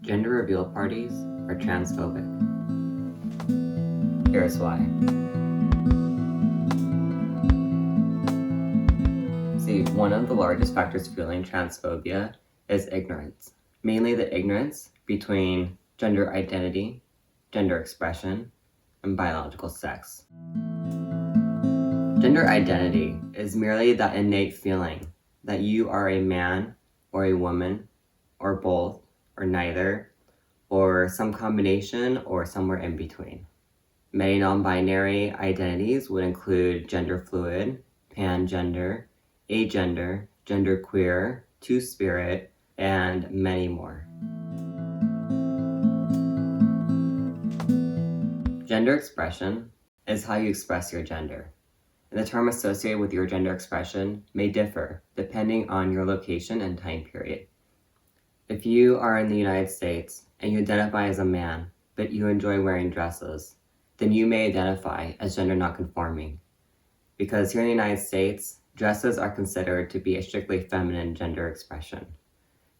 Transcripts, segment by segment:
Gender reveal parties are transphobic. Here's why. See, one of the largest factors fueling transphobia is ignorance. Mainly the ignorance between gender identity, gender expression, and biological sex. Gender identity is merely that innate feeling that you are a man or a woman or both or neither or some combination or somewhere in between. Many non-binary identities would include gender fluid, pangender, agender, genderqueer, two-spirit, and many more. Gender expression is how you express your gender, and the term associated with your gender expression may differ depending on your location and time period. If you are in the United States and you identify as a man, but you enjoy wearing dresses, then you may identify as gender nonconforming. Because here in the United States, dresses are considered to be a strictly feminine gender expression,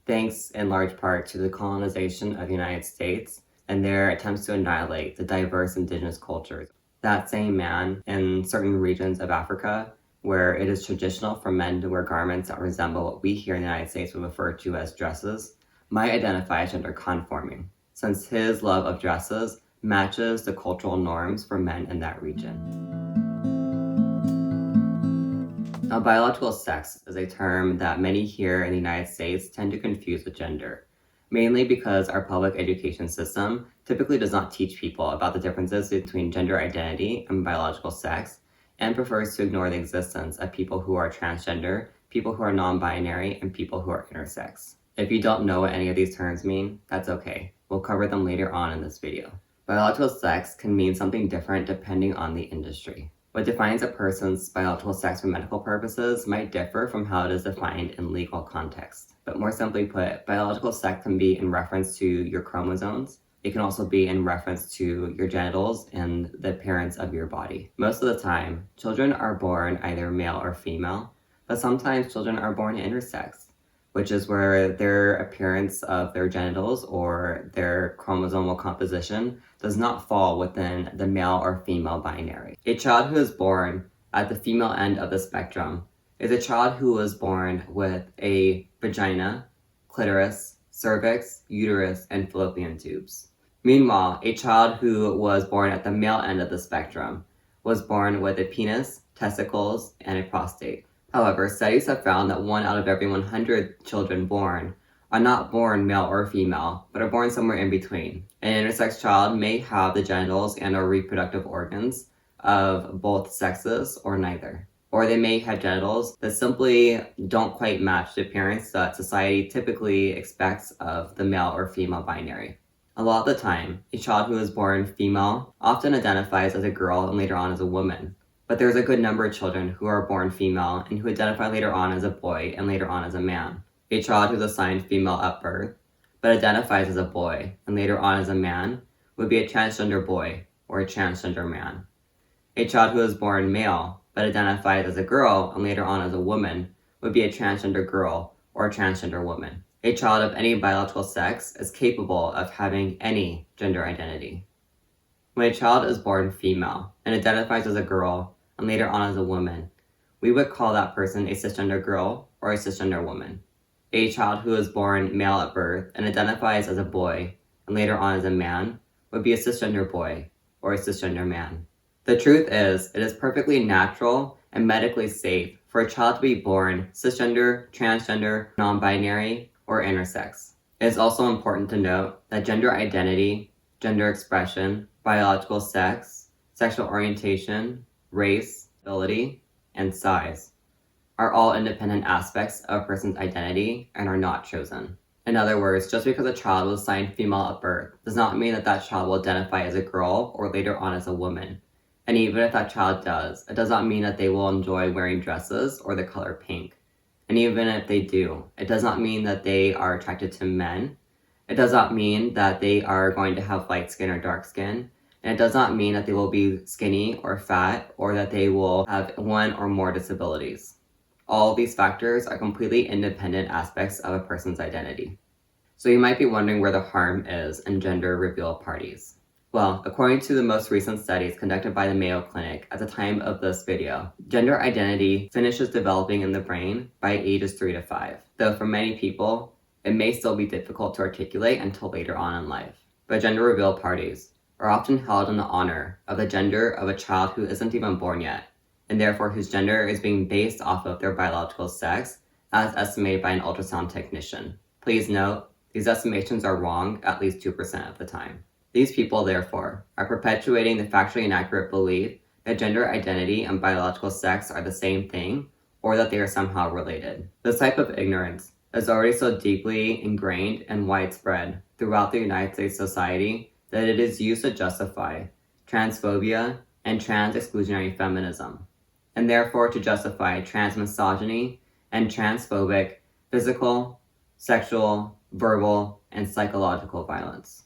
thanks in large part to the colonization of the United States and their attempts to annihilate the diverse indigenous cultures. That same man in certain regions of Africa, where it is traditional for men to wear garments that resemble what we here in the United States would refer to as dresses, might identify as gender conforming, since his love of dresses matches the cultural norms for men in that region. Now, biological sex is a term that many here in the United States tend to confuse with gender, mainly because our public education system typically does not teach people about the differences between gender identity and biological sex, and prefers to ignore the existence of people who are transgender, people who are non-binary, and people who are intersex. If you don't know what any of these terms mean, that's okay. We'll cover them later on in this video. Biological sex can mean something different depending on the industry. What defines a person's biological sex for medical purposes might differ from how it is defined in legal context. But more simply put, biological sex can be in reference to your chromosomes. It can also be in reference to your genitals and the appearance of your body. Most of the time, children are born either male or female, but sometimes children are born intersex, which is where their appearance of their genitals or their chromosomal composition does not fall within the male or female binary. A child who is born at the female end of the spectrum is a child who was born with a vagina, clitoris, cervix, uterus, and fallopian tubes. Meanwhile, a child who was born at the male end of the spectrum was born with a penis, testicles, and a prostate. However, studies have found that 1 out of every 100 children born are not born male or female, but are born somewhere in between. An intersex child may have the genitals and or reproductive organs of both sexes or neither. Or they may have genitals that simply don't quite match the appearance that society typically expects of the male or female binary. A lot of the time, a child who is born female often identifies as a girl and later on as a woman. But there's a good number of children who are born female and who identify later on as a boy and later on as a man. A child who's assigned female at birth, but identifies as a boy and later on as a man, would be a transgender boy or a transgender man. A child who is born male, but identifies as a girl and later on as a woman, would be a transgender girl or a transgender woman. A child of any biological sex is capable of having any gender identity. When a child is born female and identifies as a girl and later on as a woman, we would call that person a cisgender girl or a cisgender woman. A child who is born male at birth and identifies as a boy and later on as a man would be a cisgender boy or a cisgender man. The truth is, it is perfectly natural and medically safe for a child to be born cisgender, transgender, non-binary, or intersex. It is also important to note that gender identity, gender expression, biological sex, sexual orientation, race, ability, and size are all independent aspects of a person's identity and are not chosen. In other words, just because a child was assigned female at birth does not mean that that child will identify as a girl or later on as a woman. And even if that child does, it does not mean that they will enjoy wearing dresses or the color pink. And even if they do, it does not mean that they are attracted to men. It does not mean that they are going to have light skin or dark skin. And it does not mean that they will be skinny or fat or that they will have one or more disabilities. All of these factors are completely independent aspects of a person's identity. So you might be wondering where the harm is in gender reveal parties. Well, according to the most recent studies conducted by the Mayo Clinic at the time of this video, gender identity finishes developing in the brain by ages 3 to 5, though for many people, it may still be difficult to articulate until later on in life. But gender reveal parties are often held in the honor of the gender of a child who isn't even born yet, and therefore whose gender is being based off of their biological sex as estimated by an ultrasound technician. Please note, these estimations are wrong at least 2% of the time. These people, therefore, are perpetuating the factually inaccurate belief that gender identity and biological sex are the same thing, or that they are somehow related. This type of ignorance is already so deeply ingrained and widespread throughout the United States society that it is used to justify transphobia and trans-exclusionary feminism, and therefore to justify trans-misogyny and transphobic physical, sexual, verbal, and psychological violence.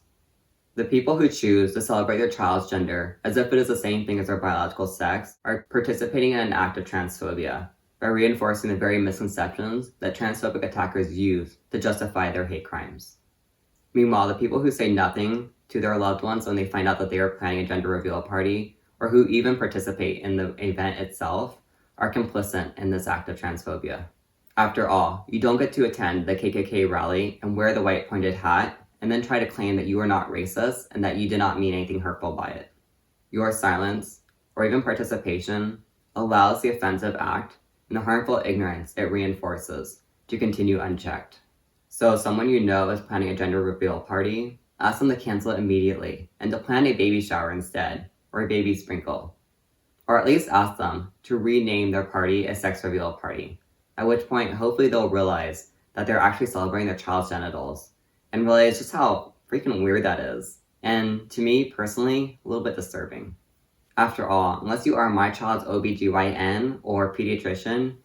The people who choose to celebrate their child's gender as if it is the same thing as their biological sex are participating in an act of transphobia by reinforcing the very misconceptions that transphobic attackers use to justify their hate crimes. Meanwhile, the people who say nothing to their loved ones when they find out that they are planning a gender reveal party, or who even participate in the event itself, are complicit in this act of transphobia. After all, you don't get to attend the KKK rally and wear the white pointed hat and then try to claim that you are not racist and that you did not mean anything hurtful by it. Your silence, or even participation, allows the offensive act and the harmful ignorance it reinforces to continue unchecked. So if someone you know is planning a gender reveal party, ask them to cancel it immediately and to plan a baby shower instead, or a baby sprinkle. Or at least ask them to rename their party a sex reveal party, at which point hopefully they'll realize that they're actually celebrating their child's genitals and realize just how freaking weird that is. And to me, personally, a little bit disturbing. After all, unless you are my child's OBGYN or pediatrician,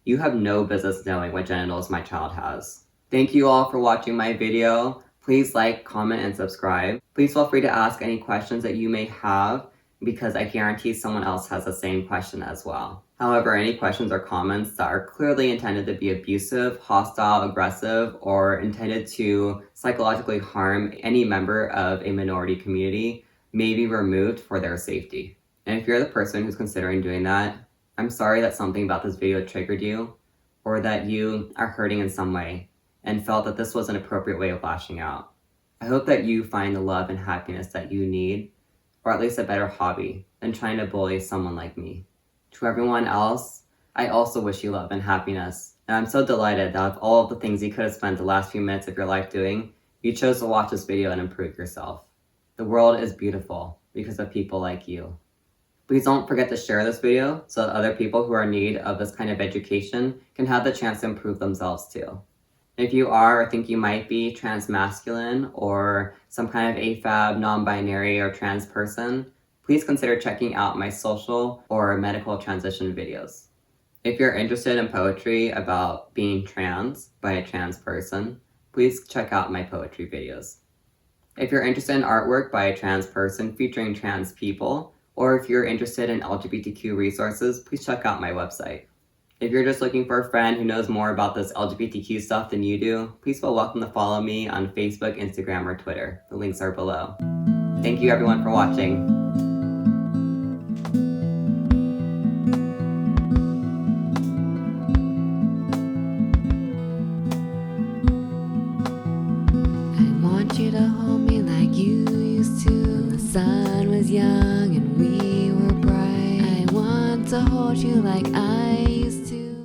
you have no business knowing what genitals my child has. Thank you all for watching my video. Please like, comment, and subscribe. Please feel free to ask any questions that you may have, because I guarantee someone else has the same question as well. However, any questions or comments that are clearly intended to be abusive, hostile, aggressive, or intended to psychologically harm any member of a minority community may be removed for their safety. And if you're the person who's considering doing that, I'm sorry that something about this video triggered you, or that you are hurting in some way and felt that this was an appropriate way of lashing out. I hope that you find the love and happiness that you need, or at least a better hobby than trying to bully someone like me. To everyone else, I also wish you love and happiness, and I'm so delighted that of all of the things you could have spent the last few minutes of your life doing, you chose to watch this video and improve yourself. The world is beautiful because of people like you. Please don't forget to share this video so that other people who are in need of this kind of education can have the chance to improve themselves too. If you are or think you might be transmasculine or some kind of AFAB, non-binary, or trans person, please consider checking out my social or medical transition videos. If you're interested in poetry about being trans by a trans person, please check out my poetry videos. If you're interested in artwork by a trans person featuring trans people, or if you're interested in LGBTQ resources, please check out my website. If you're just looking for a friend who knows more about this LGBTQ stuff than you do, please feel welcome to follow me on Facebook, Instagram, or Twitter. The links are below. Thank you everyone for watching. You to hold me like you used to. The sun was young and we were bright. I want to hold you like I used to.